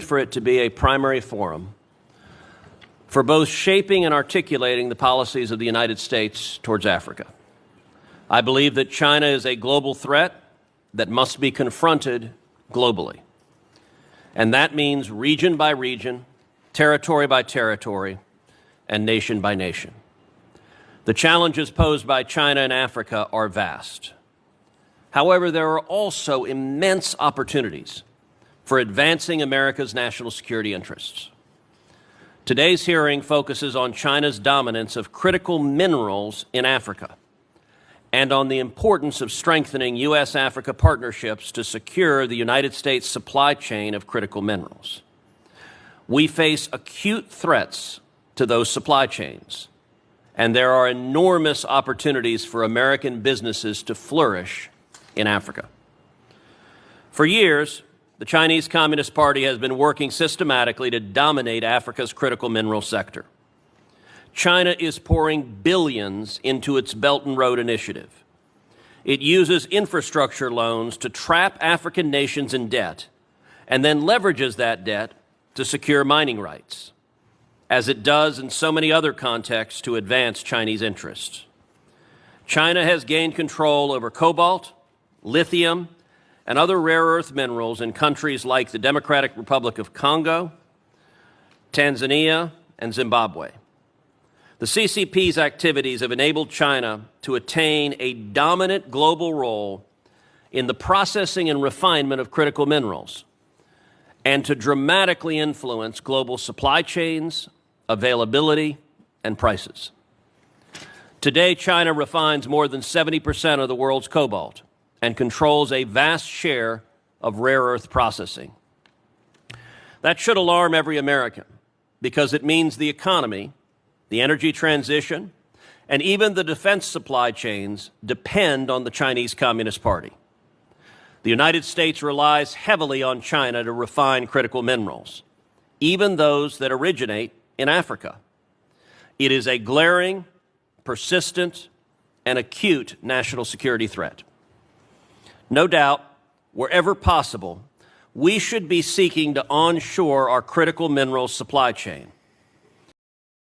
for it to be a primary forum for both shaping and articulating the policies of the United States towards Africa. I believe that China is a global threat that must be confronted globally. And that means region by region, territory by territory, and nation by nation. The challenges posed by China and Africa are vast. However, there are also immense opportunities for advancing America's national security interests. Today's hearing focuses on China's dominance of critical minerals in Africa and on the importance of strengthening U.S.-Africa partnerships to secure the United States supply chain of critical minerals. We face acute threats to those supply chains, and there are enormous opportunities for American businesses to flourish in Africa. For years, the Chinese Communist Party has been working systematically to dominate Africa's critical mineral sector. China is pouring billions into its Belt and Road Initiative. It uses infrastructure loans to trap African nations in debt and then leverages that debt to secure mining rights, as it does in so many other contexts to advance Chinese interests. China has gained control over cobalt, lithium, and other rare earth minerals in countries like the Democratic Republic of Congo, Tanzania, and Zimbabwe. The CCP's activities have enabled China to attain a dominant global role in the processing and refinement of critical minerals and to dramatically influence global supply chains, availability, and prices. Today, China refines more than 70% of the world's cobalt and controls a vast share of rare earth processing. That should alarm every American because it means the economy, the energy transition, and even the defense supply chains depend on the Chinese Communist Party. The United States relies heavily on China to refine critical minerals, even those that originate in Africa. It is a glaring, persistent, and acute national security threat. No doubt, wherever possible, we should be seeking to onshore our critical minerals supply chain.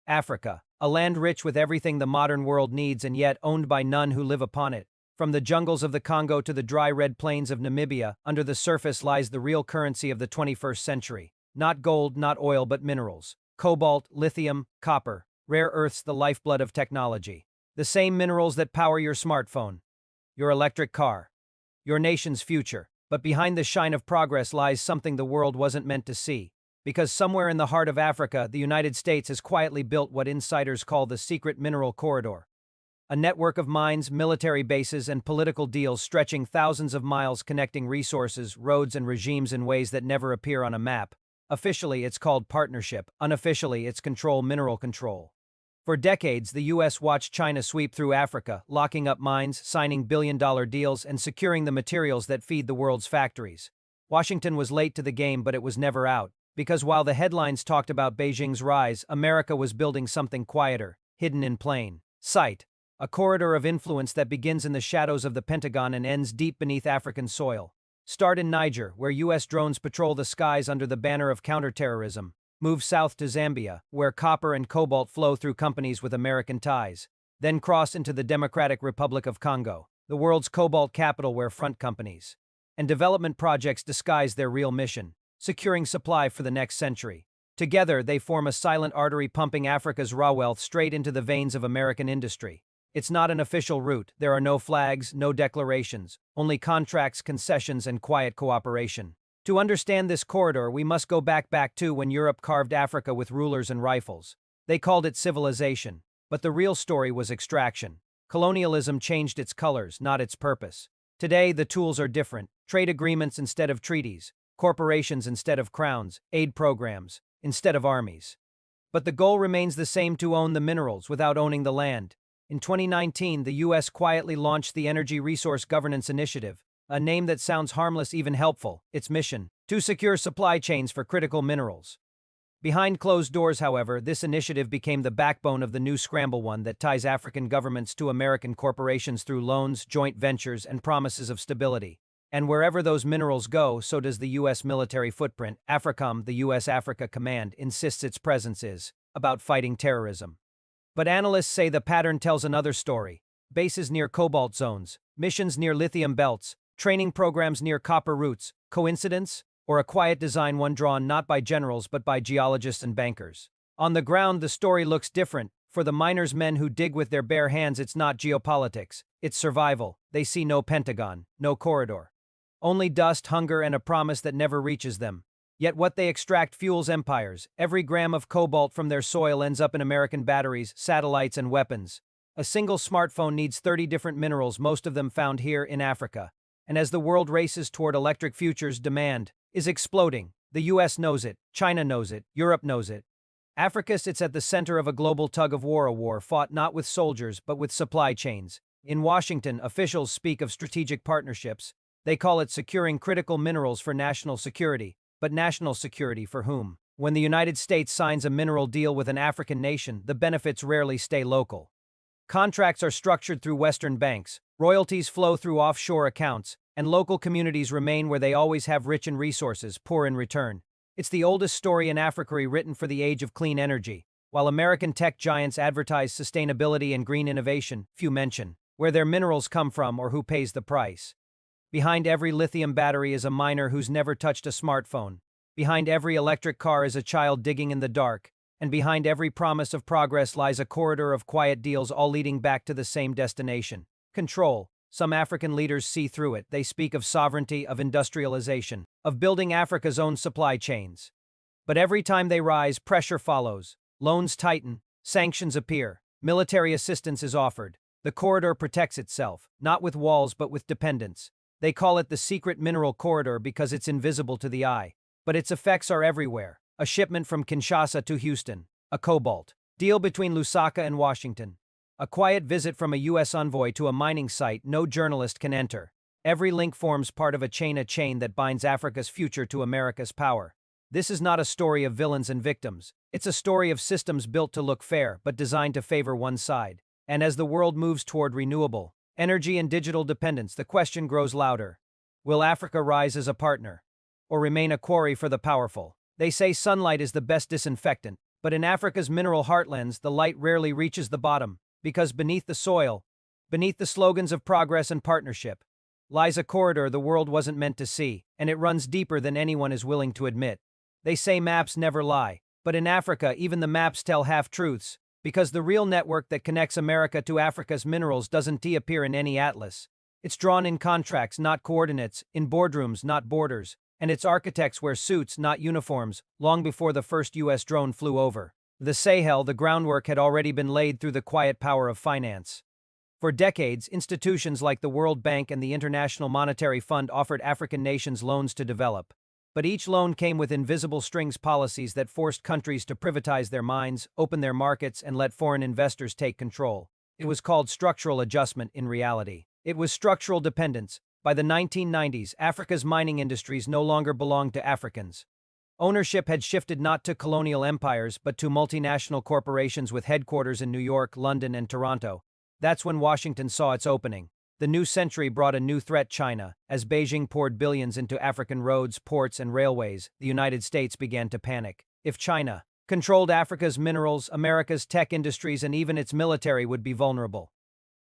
Africa, a land rich with everything the modern world needs and yet owned by none who live upon it. From the jungles of the Congo to the dry red plains of Namibia, under the surface lies the real currency of the 21st century. Not gold, not oil, but minerals. Cobalt, lithium, copper, rare earths, the lifeblood of technology. The same minerals that power your smartphone, your electric car, your nation's future. But behind the shine of progress lies something the world wasn't meant to see. Because somewhere in the heart of Africa, the United States has quietly built what insiders call the secret mineral corridor. A network of mines, military bases, and political deals stretching thousands of miles connecting resources, roads, and regimes in ways that never appear on a map. Officially, it's called partnership. Unofficially, it's mineral control. For decades, the U.S. watched China sweep through Africa, locking up mines, signing billion-dollar deals, and securing the materials that feed the world's factories. Washington was late to the game, but it was never out. Because while the headlines talked about Beijing's rise, America was building something quieter, hidden in plain sight. A corridor of influence that begins in the shadows of the Pentagon and ends deep beneath African soil. Start in Niger, where U.S. drones patrol the skies under the banner of counterterrorism. Move south to Zambia, where copper and cobalt flow through companies with American ties. Then cross into the Democratic Republic of Congo, the world's cobalt capital where front companies and development projects disguise their real mission, securing supply for the next century. Together, they form a silent artery pumping Africa's raw wealth straight into the veins of American industry. It's not an official route. There are no flags, no declarations, only contracts, concessions, and quiet cooperation. To understand this corridor, we must go back to when Europe carved Africa with rulers and rifles. They called it civilization, but the real story was extraction. Colonialism changed its colors, not its purpose. Today, the tools are different. Trade agreements instead of treaties, corporations instead of crowns, aid programs instead of armies. But the goal remains the same: to own the minerals without owning the land. In 2019, the U.S. quietly launched the Energy Resource Governance Initiative, a name that sounds harmless, even helpful. Its mission: to secure supply chains for critical minerals. Behind closed doors, however, this initiative became the backbone of the new scramble, one that ties African governments to American corporations through loans, joint ventures, and promises of stability. And wherever those minerals go, so does the U.S. military footprint. AFRICOM, the U.S. Africa Command, insists its presence is about fighting terrorism. But analysts say the pattern tells another story. Bases near cobalt zones, missions near lithium belts, training programs near copper roots. Coincidence? Or a quiet design, one drawn not by generals but by geologists and bankers? On the ground, the story looks different. For the miners' men who dig with their bare hands, it's not geopolitics, it's survival. They see no Pentagon, no corridor. Only dust, hunger, and a promise that never reaches them. Yet what they extract fuels empires. Every gram of cobalt from their soil ends up in American batteries, satellites, and weapons. A single smartphone needs 30 different minerals, most of them found here in Africa. And as the world races toward electric futures, demand is exploding. The US knows it, China knows it, Europe knows it. Africa sits at the center of a global tug-of-war, a war fought not with soldiers but with supply chains. In Washington, officials speak of strategic partnerships. They call it securing critical minerals for national security. But national security for whom? When the United States signs a mineral deal with an African nation, the benefits rarely stay local. Contracts are structured through Western banks, royalties flow through offshore accounts, and local communities remain where they always have, rich in resources, poor in return. It's the oldest story in Africa, written for the age of clean energy. While American tech giants advertise sustainability and green innovation, few mention where their minerals come from or who pays the price. Behind every lithium battery is a miner who's never touched a smartphone. Behind every electric car is a child digging in the dark. And behind every promise of progress lies a corridor of quiet deals, all leading back to the same destination: control. Some African leaders see through it. They speak of sovereignty, of industrialization, of building Africa's own supply chains. But every time they rise, pressure follows. Loans tighten, sanctions appear, military assistance is offered. The corridor protects itself, not with walls but with dependence. They call it the secret mineral corridor because it's invisible to the eye. But its effects are everywhere. A shipment from Kinshasa to Houston. A cobalt deal between Lusaka and Washington. A quiet visit from a U.S. envoy to a mining site no journalist can enter. Every link forms part of a chain that binds Africa's future to America's power. This is not a story of villains and victims. It's a story of systems built to look fair but designed to favor one side. And as the world moves toward renewable energy and digital dependence, the question grows louder. Will Africa rise as a partner? Or remain a quarry for the powerful? They say sunlight is the best disinfectant, but in Africa's mineral heartlands, the light rarely reaches the bottom, because beneath the soil, beneath the slogans of progress and partnership, lies a corridor the world wasn't meant to see, and it runs deeper than anyone is willing to admit. They say maps never lie, but in Africa, even the maps tell half-truths, because the real network that connects America to Africa's minerals doesn't appear in any atlas. It's drawn in contracts, not coordinates, in boardrooms, not borders, and its architects wear suits, not uniforms, long before the first U.S. drone flew over the Sahel. The groundwork had already been laid through the quiet power of finance. For decades, institutions like the World Bank and the International Monetary Fund offered African nations loans to develop. But each loan came with invisible strings, policies that forced countries to privatize their mines, open their markets, and let foreign investors take control. It was called structural adjustment. In reality, it was structural dependence. By the 1990s, Africa's mining industries no longer belonged to Africans. Ownership had shifted not to colonial empires but to multinational corporations with headquarters in New York, London, and Toronto. That's when Washington saw its opening. The new century brought a new threat: China. As Beijing poured billions into African roads, ports, and railways, the United States began to panic. If China controlled Africa's minerals, America's tech industries, and even its military would be vulnerable.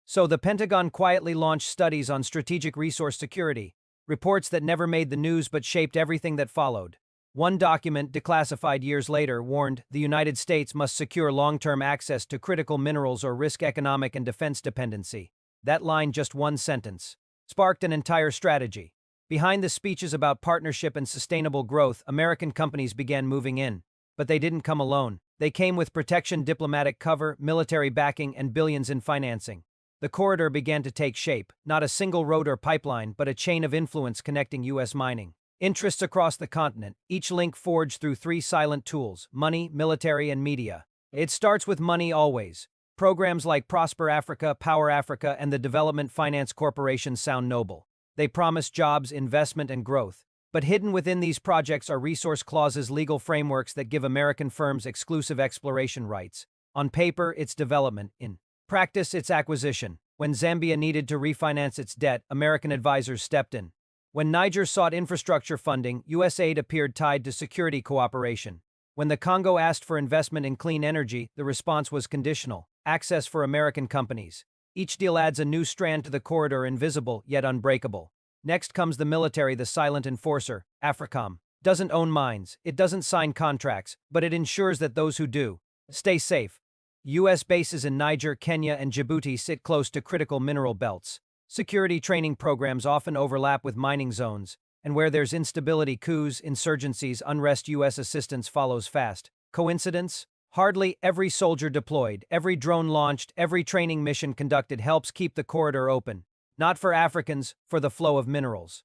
So the Pentagon quietly launched studies on strategic resource security, reports that never made the news but shaped everything that followed. One document, declassified years later, warned the United States must secure long-term access to critical minerals or risk economic and defense dependency. That line, just one sentence, sparked an entire strategy. Behind the speeches about partnership and sustainable growth, American companies began moving in. But they didn't come alone. They came with protection, diplomatic cover, military backing, and billions in financing. The corridor began to take shape, not a single road or pipeline, but a chain of influence connecting U.S. mining interests across the continent, each link forged through three silent tools: money, military, and media. It starts with money always. Programs like Prosper Africa, Power Africa, and the Development Finance Corporation sound noble. They promise jobs, investment, and growth. But hidden within these projects are resource clauses, legal frameworks that give American firms exclusive exploration rights. On paper, it's development. In practice, it's acquisition. When Zambia needed to refinance its debt, American advisors stepped in. When Niger sought infrastructure funding, U.S. aid appeared tied to security cooperation. When the Congo asked for investment in clean energy, the response was conditional: access for American companies. Each deal adds a new strand to the corridor, invisible yet unbreakable. Next comes the military, the silent enforcer. AFRICOM doesn't own mines, it doesn't sign contracts, but it ensures that those who do stay safe. U.S. bases in Niger, Kenya, and Djibouti sit close to critical mineral belts. Security training programs often overlap with mining zones, and where there's instability, coups, insurgencies, unrest, U.S. assistance follows fast. Coincidence? Hardly. Every soldier deployed, every drone launched, every training mission conducted helps keep the corridor open. Not for Africans, for the flow of minerals.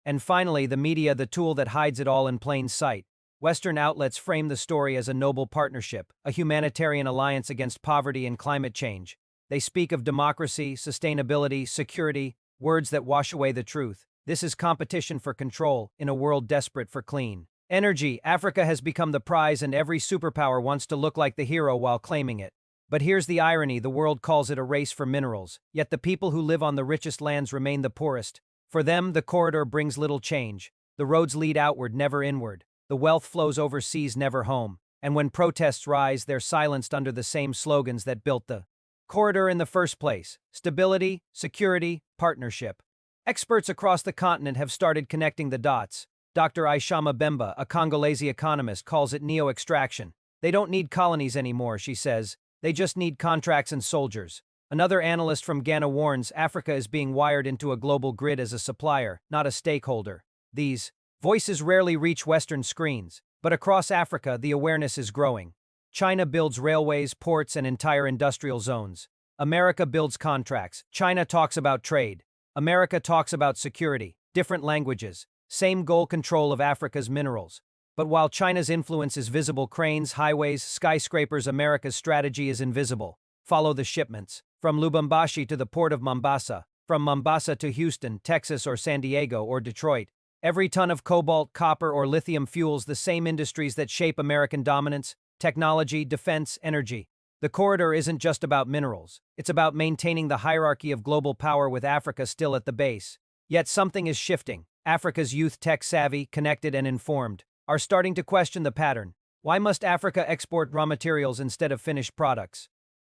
And finally, the media, the tool that hides it all in plain sight. Western outlets frame the story as a noble partnership, a humanitarian alliance against poverty and climate change. They speak of democracy, sustainability, security, words that wash away the truth. This is competition for control in a world desperate for clean energy. Africa has become the prize, and every superpower wants to look like the hero while claiming it. But here's the irony: the world calls it a race for minerals, yet the people who live on the richest lands remain the poorest. For them, the corridor brings little change. The roads lead outward, never inward. The wealth flows overseas, never home. And when protests rise, they're silenced under the same slogans that built the corridor in the first place: stability, security, partnership. Experts across the continent have started connecting the dots. Dr. Aishama Bemba, a Congolese economist, calls it neo-extraction. They don't need colonies anymore, she says. They just need contracts and soldiers. Another analyst from Ghana warns Africa is being wired into a global grid as a supplier, not a stakeholder. These voices rarely reach Western screens, but across Africa the awareness is growing. China builds railways, ports, and entire industrial zones. America builds contracts. China talks about trade. America talks about security. Different languages. Same goal: control of Africa's minerals. But while China's influence is visible, cranes, highways, skyscrapers, America's strategy is invisible. Follow the shipments. From Lubumbashi to the port of Mombasa. From Mombasa to Houston, Texas, or San Diego, or Detroit. Every ton of cobalt, copper, or lithium fuels the same industries that shape American dominance: technology, defense, energy. The corridor isn't just about minerals. It's about maintaining the hierarchy of global power, with Africa still at the base. Yet something is shifting. Africa's youth, tech-savvy, connected, and informed, are starting to question the pattern. Why must Africa export raw materials instead of finished products?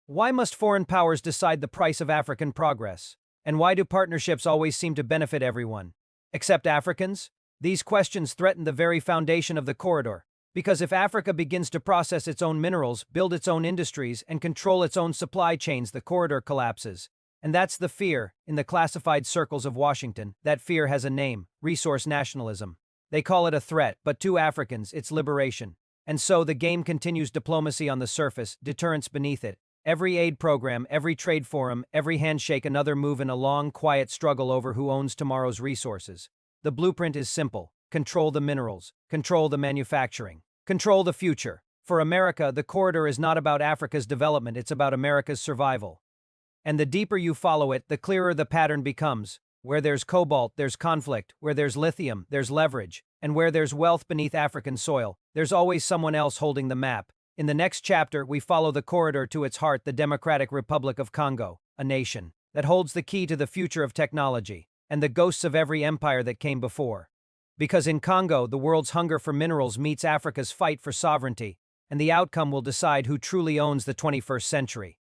Why must foreign powers decide the price of African progress? And why do partnerships always seem to benefit everyone except Africans? These questions threaten the very foundation of the corridor, because if Africa begins to process its own minerals, build its own industries, and control its own supply chains, the corridor collapses. And that's the fear in the classified circles of Washington. That fear has a name: resource nationalism. They call it a threat, but to Africans, it's liberation. And so the game continues: diplomacy on the surface, deterrence beneath it. Every aid program, every trade forum, every handshake, another move in a long, quiet struggle over who owns tomorrow's resources. The blueprint is simple: control the minerals, control the manufacturing, control the future. For America, the corridor is not about Africa's development, it's about America's survival. And the deeper you follow it, the clearer the pattern becomes. Where there's cobalt, there's conflict. Where there's lithium, there's leverage. And where there's wealth beneath African soil, there's always someone else holding the map. In the next chapter, we follow the corridor to its heart, the Democratic Republic of Congo, a nation that holds the key to the future of technology, and the ghosts of every empire that came before. Because in Congo, the world's hunger for minerals meets Africa's fight for sovereignty, and the outcome will decide who truly owns the 21st century.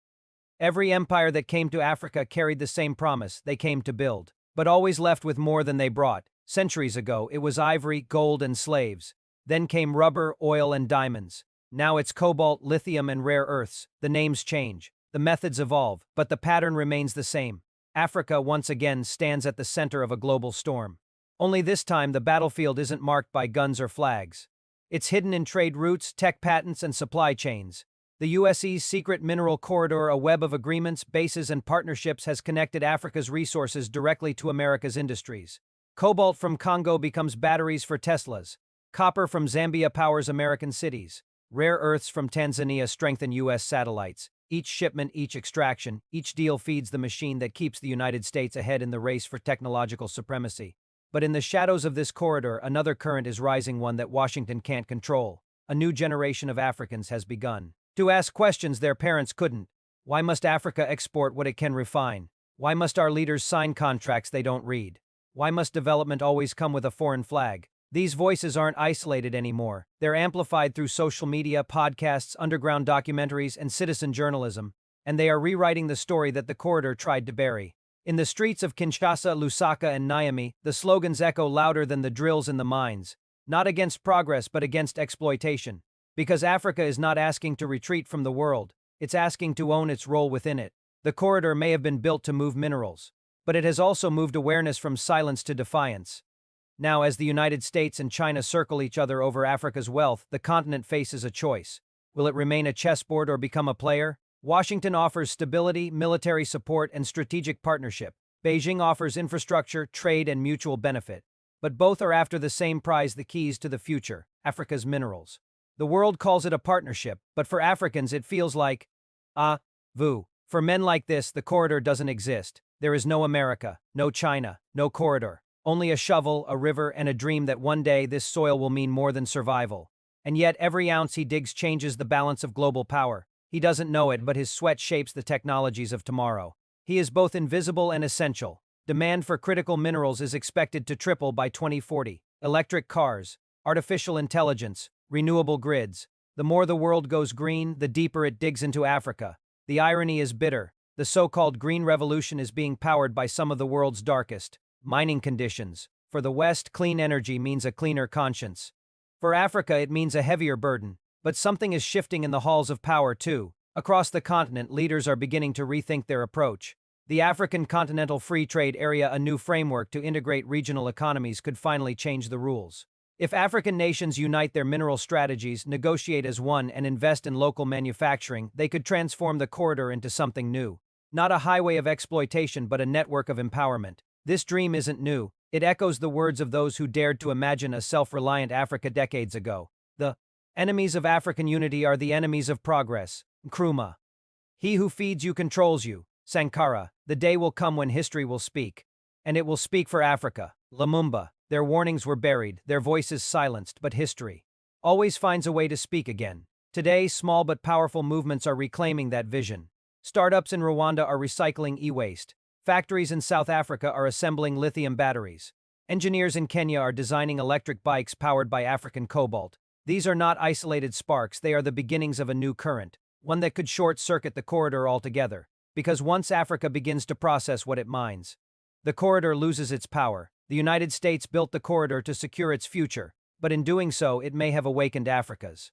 Every empire that came to Africa carried the same promise: they came to build, but always left with more than they brought. Centuries ago, it was ivory, gold, and slaves. Then came rubber, oil, and diamonds. Now it's cobalt, lithium, and rare earths. The names change, the methods evolve, but the pattern remains the same. Africa once again stands at the center of a global storm. Only this time, the battlefield isn't marked by guns or flags. It's hidden in trade routes, tech patents, and supply chains. The USE's secret mineral corridor, a web of agreements, bases, and partnerships, has connected Africa's resources directly to America's industries. Cobalt from Congo becomes batteries for Teslas. Copper from Zambia powers American cities. Rare earths from Tanzania strengthen U.S. satellites. Each shipment, each extraction, each deal feeds the machine that keeps the United States ahead in the race for technological supremacy. But in the shadows of this corridor, another current is rising, one that Washington can't control. A new generation of Africans has begun to ask questions their parents couldn't. Why must Africa export what it can refine? Why must our leaders sign contracts they don't read? Why must development always come with a foreign flag? These voices aren't isolated anymore. They're amplified through social media, podcasts, underground documentaries, and citizen journalism, and they are rewriting the story that the corridor tried to bury. In the streets of Kinshasa, Lusaka, and Niamey, the slogans echo louder than the drills in the mines, not against progress but against exploitation. Because Africa is not asking to retreat from the world, it's asking to own its role within it. The corridor may have been built to move minerals, but it has also moved awareness from silence to defiance. Now, as the United States and China circle each other over Africa's wealth, the continent faces a choice. Will it remain a chessboard or become a player? Washington offers stability, military support, and strategic partnership. Beijing offers infrastructure, trade, and mutual benefit. But both are after the same prize, the keys to the future, Africa's minerals. The world calls it a partnership, but for Africans it feels like, vu. For men like this, the corridor doesn't exist. There is no America, no China, no corridor. Only a shovel, a river, and a dream that one day this soil will mean more than survival. And yet every ounce he digs changes the balance of global power. He doesn't know it, but his sweat shapes the technologies of tomorrow. He is both invisible and essential. Demand for critical minerals is expected to triple by 2040. Electric cars, artificial intelligence, renewable grids. The more the world goes green, the deeper it digs into Africa. The irony is bitter. The so-called Green Revolution is being powered by some of the world's darkest mining conditions. For the West, clean energy means a cleaner conscience. For Africa, it means a heavier burden. But something is shifting in the halls of power, too. Across the continent, leaders are beginning to rethink their approach. The African Continental Free Trade Area, a new framework to integrate regional economies, could finally change the rules. If African nations unite their mineral strategies, negotiate as one, and invest in local manufacturing, they could transform the corridor into something new. Not a highway of exploitation, but a network of empowerment. This dream isn't new. It echoes the words of those who dared to imagine a self-reliant Africa decades ago. The enemies of African unity are the enemies of progress. Nkrumah. He who feeds you controls you. Sankara. The day will come when history will speak. And it will speak for Africa. Lumumba. Their warnings were buried, their voices silenced, but history always finds a way to speak again. Today, small but powerful movements are reclaiming that vision. Startups in Rwanda are recycling e-waste. Factories in South Africa are assembling lithium batteries. Engineers in Kenya are designing electric bikes powered by African cobalt. These are not isolated sparks, they are the beginnings of a new current, one that could short-circuit the corridor altogether. Because once Africa begins to process what it mines, the corridor loses its power. The United States built the corridor to secure its future, but in doing so, it may have awakened Africa's.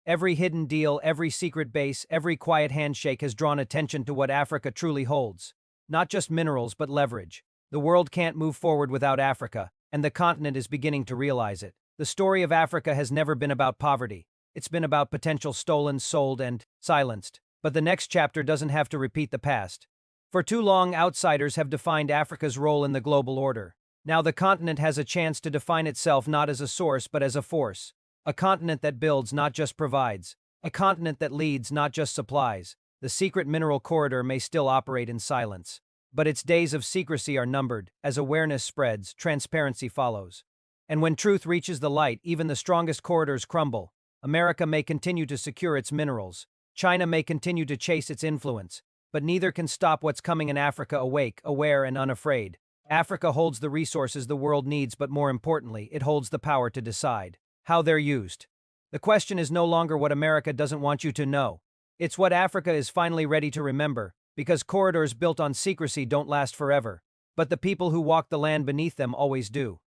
Every hidden deal, every secret base, every quiet handshake has drawn attention to what Africa truly holds. Not just minerals, but leverage. The world can't move forward without Africa, and the continent is beginning to realize it. The story of Africa has never been about poverty. It's been about potential stolen, sold, and silenced. But the next chapter doesn't have to repeat the past. For too long, outsiders have defined Africa's role in the global order. Now the continent has a chance to define itself not as a source but as a force. A continent that builds, not just provides. A continent that leads, not just supplies. The secret mineral corridor may still operate in silence. But its days of secrecy are numbered. As awareness spreads, transparency follows. And when truth reaches the light, even the strongest corridors crumble. America may continue to secure its minerals. China may continue to chase its influence. But neither can stop what's coming in Africa awake, aware, and unafraid. Africa holds the resources the world needs, but more importantly, it holds the power to decide how they're used. The question is no longer what America doesn't want you to know. It's what Africa is finally ready to remember, because corridors built on secrecy don't last forever. But the people who walk the land beneath them always do.